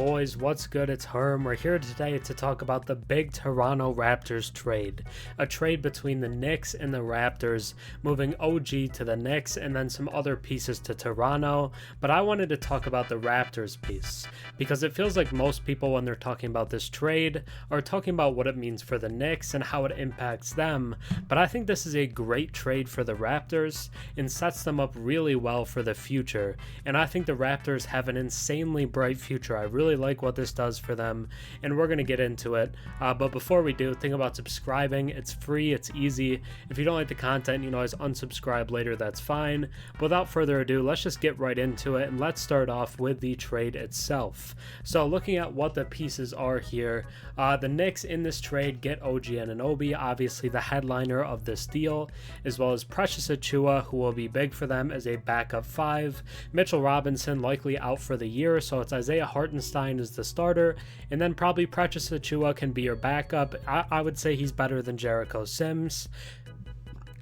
boys? What's good? It's Herm. We're here today to talk about the big Toronto Raptors trade. A trade between the Knicks and the Raptors, moving OG to the Knicks and then some other pieces to Toronto. But I wanted to talk about the Raptors piece because it feels like most people, when they're talking about this trade, are talking about what it means for the Knicks and how it impacts them. But I think this is a great trade for the Raptors and sets them up really well for the future. And I think the Raptors have an insanely bright future. I really like what this does for them, and we're going to get into it. But before we do, think about subscribing. It's free, it's easy. If you don't like the content, you can always unsubscribe later, that's fine. But without further ado, let's just get right into it, and let's start off with the trade itself. So looking at what the pieces are here, the Knicks in this trade get OG Anunoby, obviously the headliner of this deal, as well as Precious Achiuwa, who will be big for them as a backup 5. Mitchell Robinson likely out for the year, so it's Isaiah Hartenstein as the starter, and then probably Precious Achiuwa can be your backup. I would say he's better than Jericho Sims.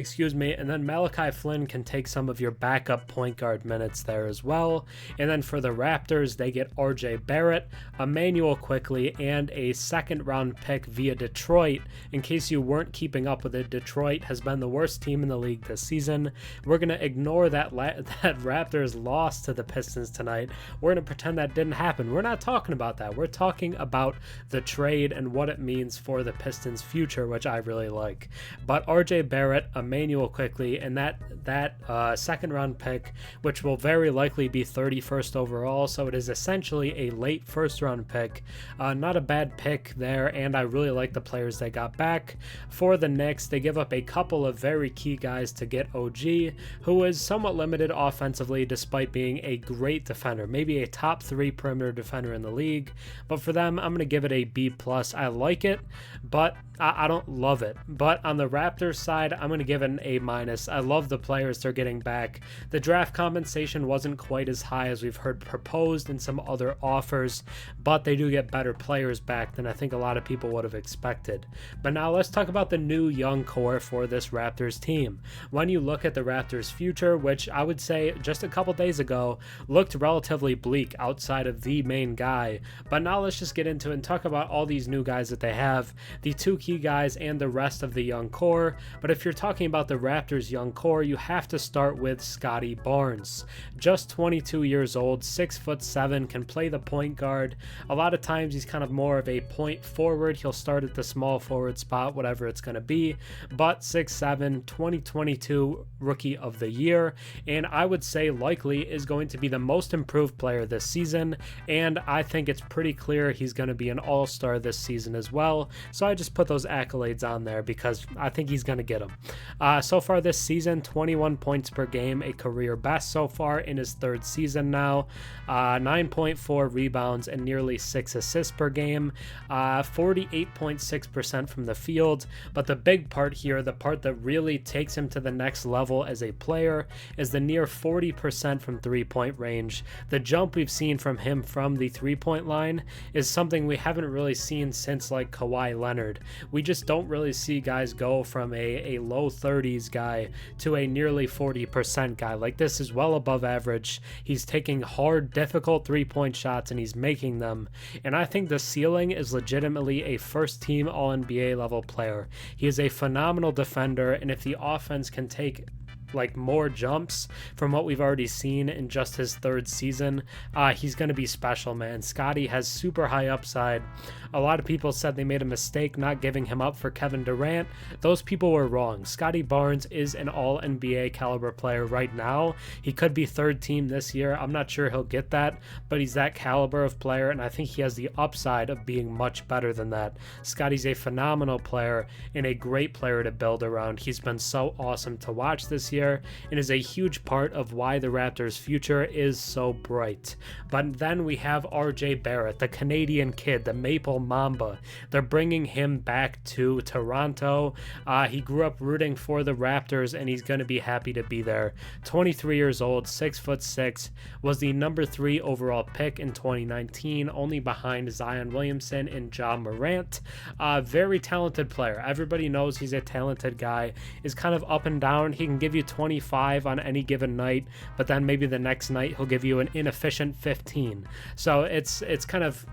And then Malachi Flynn can take some of your backup point guard minutes there as well. And then for the Raptors, they get RJ Barrett, Emanuel Quickley, and a second round pick via Detroit. In case you weren't keeping up with it, Detroit has been the worst team in the league this season. We're going to ignore that Raptors loss to the Pistons tonight. We're going to pretend that didn't happen. We're not talking about that. We're talking about the trade and what it means for the Pistons' future, which I really like. But RJ Barrett, Emanuel Quickley, and that second round pick, which will very likely be 31st overall, so it is essentially a late first round pick. Not a bad pick there, and I really like the players they got back. For the Knicks, they give up a couple of very key guys to get OG, who is somewhat limited offensively despite being a great defender, maybe a top 3 perimeter defender in the league. But for them, I'm going to give it a B+. I like it, but I don't love it. But on the Raptors side, I'm going to give it an A-. I love the players they're getting back. The draft compensation wasn't quite as high as we've heard proposed in some other offers, but they do get better players back than I think a lot of people would have expected. But now let's talk about the new young core for this Raptors team. When you look at the Raptors' future, which I would say just a couple days ago looked relatively bleak outside of the main guy, but now let's just get into it and talk about all these new guys that they have, the 2 key guys and the rest of the young core. But if you're talking about the Raptors young core, you have to start with Scotty Barnes. Just 22 years old, 6'7", can play the point guard. A lot of times he's kind of more of a point forward. He'll start at the small forward spot, whatever it's going to be. But 6'7", 2022 Rookie of the Year, and I would say likely is going to be the most improved player this season, and I think it's pretty clear he's going to be an all-star this season as well. So I just put those accolades on there because I think he's going to get them. So far this season, 21 points per game, a career best so far in his 3rd season now. 9.4 rebounds and nearly 6 assists per game. 48.6% from the field. But the big part here, the part that really takes him to the next level as a player, is the near 40% from 3-point range. The jump we've seen from him from the 3-point line is something we haven't really seen since like Kawhi Leonard. We just don't really see guys go from a low 30s guy to a nearly 40% guy. Like, this is well above average. He's taking hard, difficult 3-point shots and he's making them. And I think the ceiling is legitimately a first-team All-NBA level player. He is a phenomenal defender, and if the offense can take like more jumps from what we've already seen in just his 3rd season, he's going to be special, man. Scotty has super high upside. A lot of people said they made a mistake not giving him up for Kevin Durant. Those people were wrong. Scotty Barnes is an all-NBA caliber player right now. He could be 3rd team this year. I'm not sure he'll get that, but he's that caliber of player, and I think he has the upside of being much better than that. Scotty's a phenomenal player and a great player to build around. He's been so awesome to watch this year and is a huge part of why the Raptors' future is so bright. But then we have RJ Barrett, the Canadian kid, the Maple Mamba. They're bringing him back to Toronto. He grew up rooting for the Raptors, and he's going to be happy to be there. 23 years old, 6'6", was the number 3 overall pick in 2019, only behind Zion Williamson and Ja Morant. Very talented player. Everybody knows he's a talented guy. Is kind of up and down. He can give you 25 on any given night, but then maybe the next night he'll give you an inefficient 15. So it's kind of,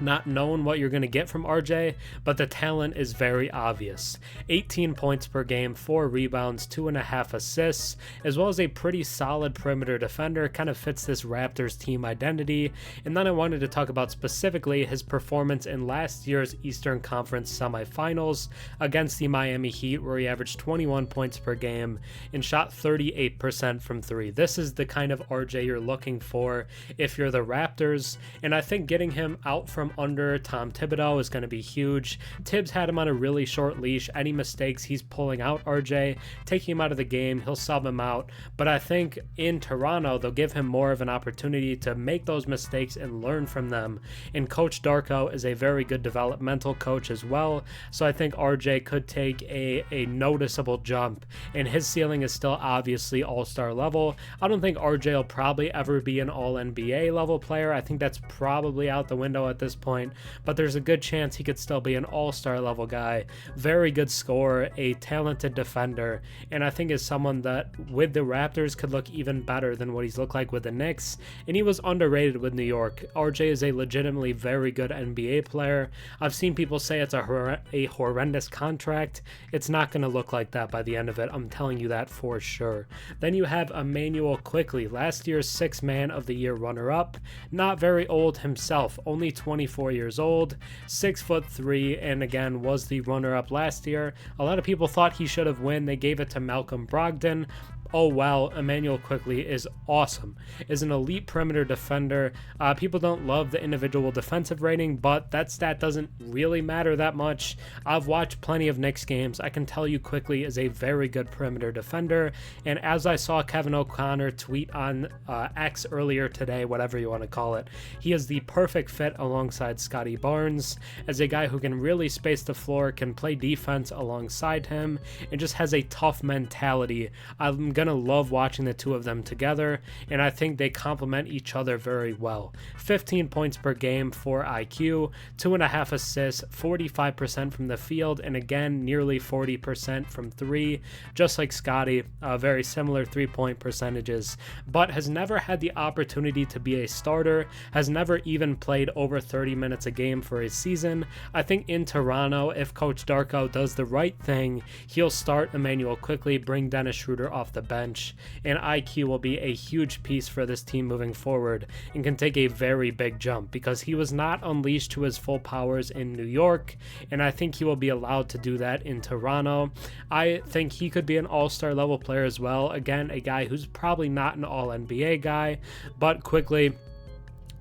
not knowing what you're going to get from RJ, but the talent is very obvious. 18 points per game, 4 rebounds, 2.5 assists, as well as a pretty solid perimeter defender. Kind of fits this Raptors team identity. And then I wanted to talk about specifically his performance in last year's Eastern Conference semifinals against the Miami Heat, where he averaged 21 points per game and shot 38% from 3. This is the kind of RJ you're looking for if you're the Raptors, and I think getting him out from under Tom Thibodeau is going to be huge. Tibbs had him on a really short leash. Any mistakes, he's pulling out RJ, taking him out of the game, he'll sub him out. But I think in Toronto, they'll give him more of an opportunity to make those mistakes and learn from them. And Coach Darko is a very good developmental coach as well, so I think RJ could take a noticeable jump, and his ceiling is still obviously all-star level. I don't think RJ will probably ever be an all-NBA level player. I think that's probably out the window at this point, but there's a good chance he could still be an all-star level guy. Very good scorer, a talented defender, and I think is someone that with the Raptors could look even better than what he's looked like with the Knicks, and he was underrated with New York. RJ is a legitimately very good NBA player. I've seen people say it's a horrendous contract. It's not going to look like that by the end of it. I'm telling you that for sure. Then you have Emanuel Quickley, last year's 6th Man of the Year runner-up. Not very old himself, only 24 years old, 6'3", and again was the runner-up last year. A lot of people thought he should have won. They gave it to Malcolm Brogdon. Oh well, Emanuel Quickley is awesome. Is an elite perimeter defender. People don't love the individual defensive rating, but that stat doesn't really matter that much. I've watched plenty of Knicks games. I can tell you Quickley is a very good perimeter defender, and as I saw Kevin O'Connor tweet on X earlier today, whatever you want to call it, he is the perfect fit alongside Scotty Barnes as a guy who can really space the floor, can play defense alongside him, and just has a tough mentality. I'm gonna love watching the two of them together, and I think they complement each other very well. 15 points per game for IQ, 2.5 assists, 45% from the field, and again nearly 40% from 3, just like Scotty. Very similar 3-point percentages, but has never had the opportunity to be a starter, has never even played over 30 minutes a game for a season. I think in Toronto, if Coach Darko does the right thing, he'll start Emanuel Quickley, bring Dennis Schroeder off the bench, and IQ will be a huge piece for this team moving forward and can take a very big jump because he was not unleashed to his full powers in New York, and I think he will be allowed to do that in Toronto. I think he could be an all-star level player as well. Again, a guy who's probably not an all-NBA guy, but Quickly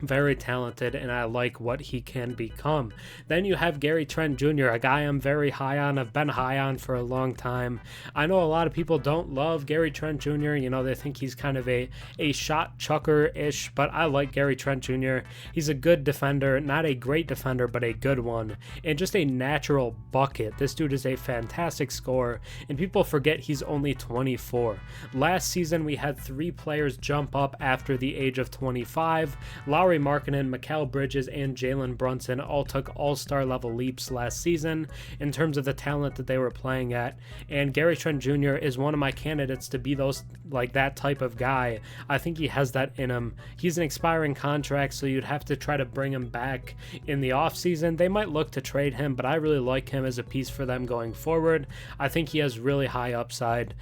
very talented, and I like what he can become. Then you have Gary Trent Jr., a guy I'm very high on. I've been high on for a long time. I know a lot of people don't love Gary Trent Jr. They think he's kind of a shot chucker-ish, but I like Gary Trent Jr. He's a good defender, not a great defender, but a good one, and just a natural bucket. This dude is a fantastic scorer, and people forget he's only 24. Last season, we had 3 players jump up after the age of 25. Lauri Markkanen, Mikal Bridges, and Jalen Brunson all took all-star level leaps last season in terms of the talent that they were playing at, and Gary Trent Jr. is one of my candidates to be that type of guy. I think he has that in him. He's an expiring contract, so you'd have to try to bring him back in the offseason. They might look to trade him, but I really like him as a piece for them going forward. I think he has really high upside.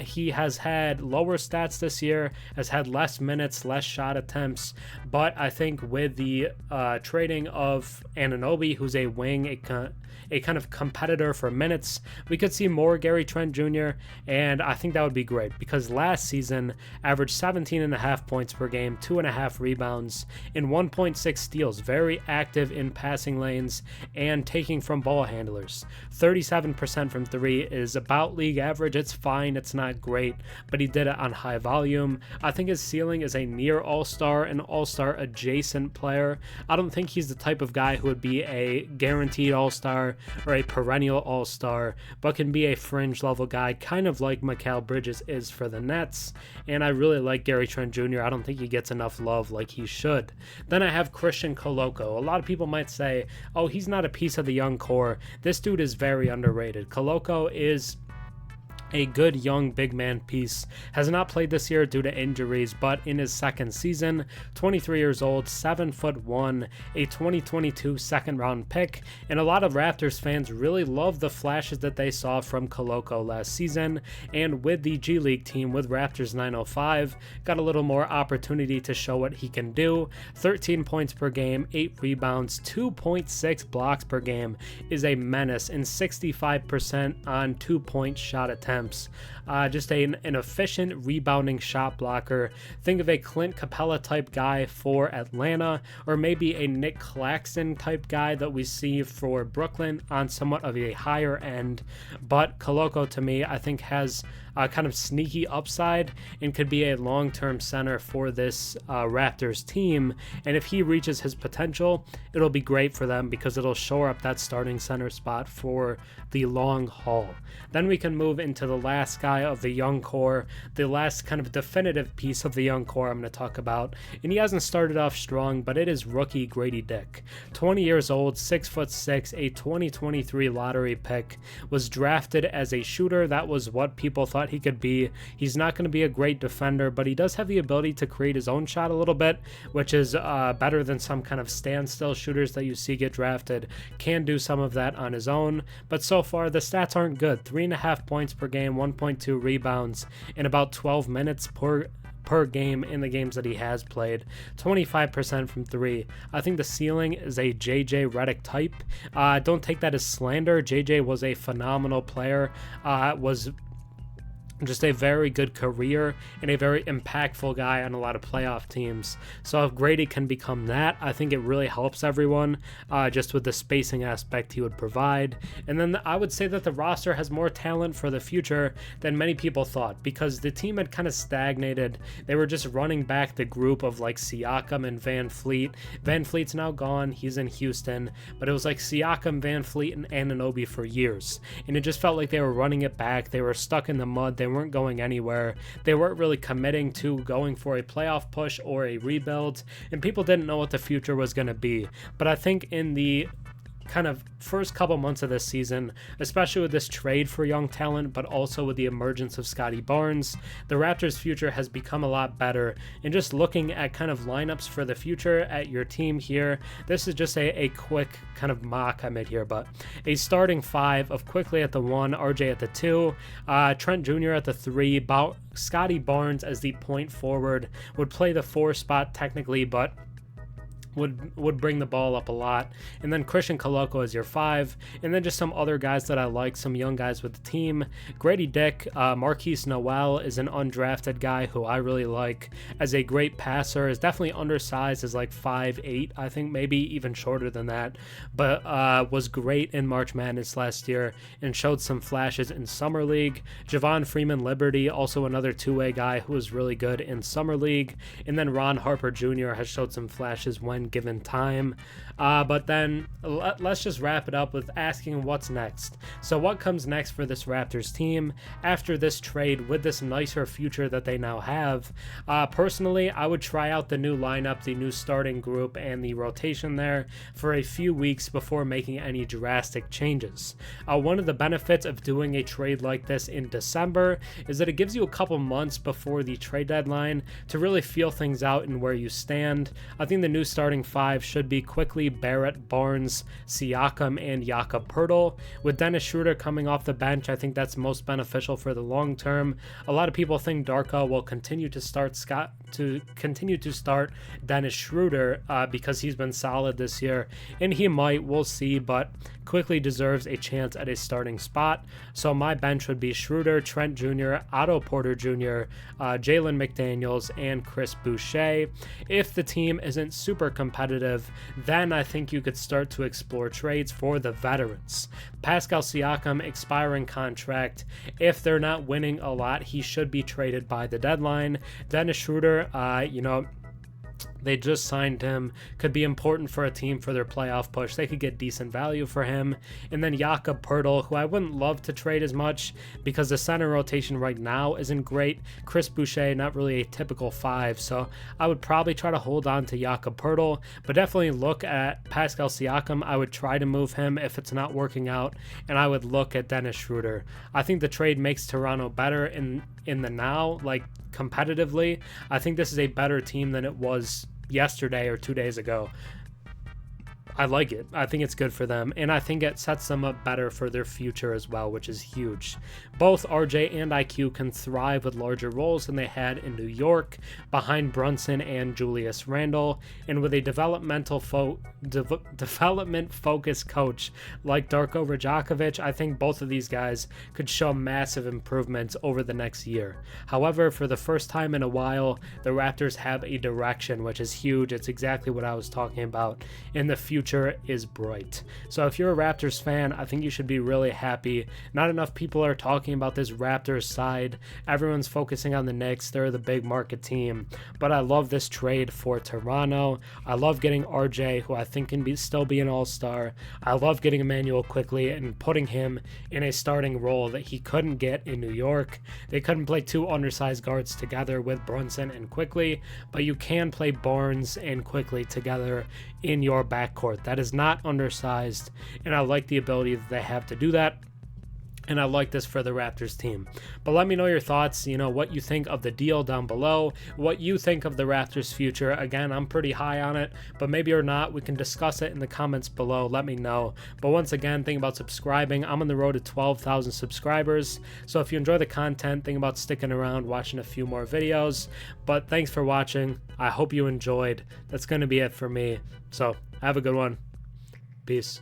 He has had lower stats this year, has had less minutes, less shot attempts, but I think with the trading of Anunoby, who's a wing, a kind of competitor for minutes, we could see more Gary Trent Jr., and I think that would be great because last season averaged 17.5 points per game, 2.5 rebounds, and 1.6 steals. Very active in passing lanes and taking from ball handlers. 37% from 3 is about league average. It's fine, it's not great, but he did it on high volume. I think his ceiling is a near all-star, an all-star adjacent player. I don't think he's the type of guy who would be a guaranteed all-star or a perennial all-star, but can be a fringe level guy, kind of like Mikal Bridges is for the Nets, and I really like Gary Trent Jr. I don't think he gets enough love like he should. Then I have Christian Koko. A lot of people might say, oh, he's not a piece of the young core. This dude is very underrated. Koko is a good young big man piece. Has not played this year due to injuries, but in his second season, 23 years old, 7'1", a 2022 second round pick, and a lot of Raptors fans really love the flashes that they saw from Koko last season, and with the G League team with Raptors 905, got a little more opportunity to show what he can do. 13 points per game, 8 rebounds, 2.6 blocks per game is a menace, and 65% on 2-point shot attempts. Just an efficient rebounding shot blocker. Think of a Clint Capella type guy for Atlanta, or maybe a Nick Claxton type guy that we see for Brooklyn on somewhat of a higher end. But Koko, to me, I think has kind of sneaky upside and could be a long-term center for this Raptors team. And if he reaches his potential, it'll be great for them because it'll shore up that starting center spot for the long haul. Then we can move into the last guy of the young core, the last kind of definitive piece of the young core I'm going to talk about. And he hasn't started off strong, but it is rookie Grady Dick. 20 years old, 6'6", a 2023 lottery pick, was drafted as a shooter. That was what people thought he could be. He's not going to be a great defender, but he does have the ability to create his own shot a little bit, which is better than some kind of standstill shooters that you see get drafted. Can do some of that on his own, but so far the stats aren't good. 3.5 points per game, 1.2 rebounds in about 12 minutes per game in the games that he has played. 25% from 3. I think the ceiling is a JJ Redick type. Don't take that as slander. JJ was a phenomenal player, was just a very good career and a very impactful guy on a lot of playoff teams. So if Grady can become that, I think it really helps everyone, just with the spacing aspect he would provide. And then I would say that the roster has more talent for the future than many people thought, because the team had kind of stagnated. They were just running back the group of like Siakam and Van Fleet. Van Fleet's now gone. He's in Houston. But it was like Siakam, Van Fleet, and Anunoby for years. And it just felt like they were running it back. They were stuck in the mud. They weren't going anywhere. They weren't really committing to going for a playoff push or a rebuild, and people didn't know what the future was going to be. But I think in the kind of first couple months of this season, especially with this trade for young talent, but also with the emergence of Scotty Barnes, the Raptors' future has become a lot better. And just looking at kind of lineups for the future at your team here, this is just a quick kind of mock I made here, but a starting 5 of Quickley at the 1, RJ at the 2, Trent Jr. at the 3, Scotty Barnes as the point forward, would play the 4 spot technically, but would bring the ball up a lot. And then Christian Koko is your 5, and then just some other guys that I like, some young guys with the team. Grady Dick, Marquise Noel is an undrafted guy who I really like as a great passer. Is definitely undersized, is like 5'8", I think, maybe even shorter than that, but was great in March Madness last year and showed some flashes in Summer League. Javon Freeman Liberty, also another two-way guy who was really good in Summer League. And then Ron Harper Jr. has showed some flashes when given time. But then let's just wrap it up with asking what's next. So what comes next for this Raptors team after this trade with this nicer future that they now have? Personally, I would try out the new lineup, the new starting group, and the rotation there for a few weeks before making any drastic changes. One of the benefits of doing a trade like this in December is that it gives you a couple months before the trade deadline to really feel things out and where you stand. I think the new starting 5 should be Quickley, Barrett, Barnes, Siakam, and Jakob Poeltl. With Dennis Schroeder coming off the bench, I think that's most beneficial for the long term. A lot of people think Darko will continue to start Dennis Schroeder because he's been solid this year, and he might, we'll see, but Quickley deserves a chance at a starting spot. So my bench would be Schroeder, Trent Jr., Otto Porter Jr., Jalen McDaniels, and Chris Boucher. If the team isn't super competitive, then I think you could start to explore trades for the veterans. Pascal Siakam, expiring contract. If they're not winning a lot, he should be traded by the deadline. Dennis Schroeder, They just signed him, could be important for a team for their playoff push. They could get decent value for him. And then Jakob Poeltl, who I wouldn't love to trade as much because the center rotation right now isn't great. Chris Boucher, not really a typical 5, so I would probably try to hold on to Jakob Poeltl, but definitely look at Pascal Siakam. I would try to move him if it's not working out, and I would look at Dennis Schroeder. I think the trade makes Toronto better in the now, like competitively. I think this is a better team than it was yesterday or 2 days ago. I like it. I think it's good for them, and I think it sets them up better for their future as well, which is huge. Both RJ and IQ can thrive with larger roles than they had in New York, behind Brunson and Julius Randle, and with a development-focused coach like Darko Rajakovic, I think both of these guys could show massive improvements over the next year. However, for the first time in a while, the Raptors have a direction, which is huge. It's exactly what I was talking about. In the future is bright. So if you're a Raptors fan, I think you should be really happy. Not enough people are talking about this Raptors side. Everyone's focusing on the Knicks. They're the big market team. But I love this trade for Toronto. I love getting RJ, who I think can still be an all-star. I love getting Emanuel Quickley and putting him in a starting role that he couldn't get in New York. They couldn't play two undersized guards together with Brunson and Quickley, but you can play Barnes and Quickley together in your backcourt. That is not undersized, and I like the ability that they have to do that, and I like this for the Raptors team. But let me know your thoughts, what you think of the deal down below, what you think of the Raptors' future. Again, I'm pretty high on it, but maybe or not, we can discuss it in the comments below. Let me know. But once again, think about subscribing. I'm on the road to 12,000 subscribers, so if you enjoy the content, think about sticking around, watching a few more videos. But thanks for watching. I hope you enjoyed. That's going to be it for me. So have a good one. Peace.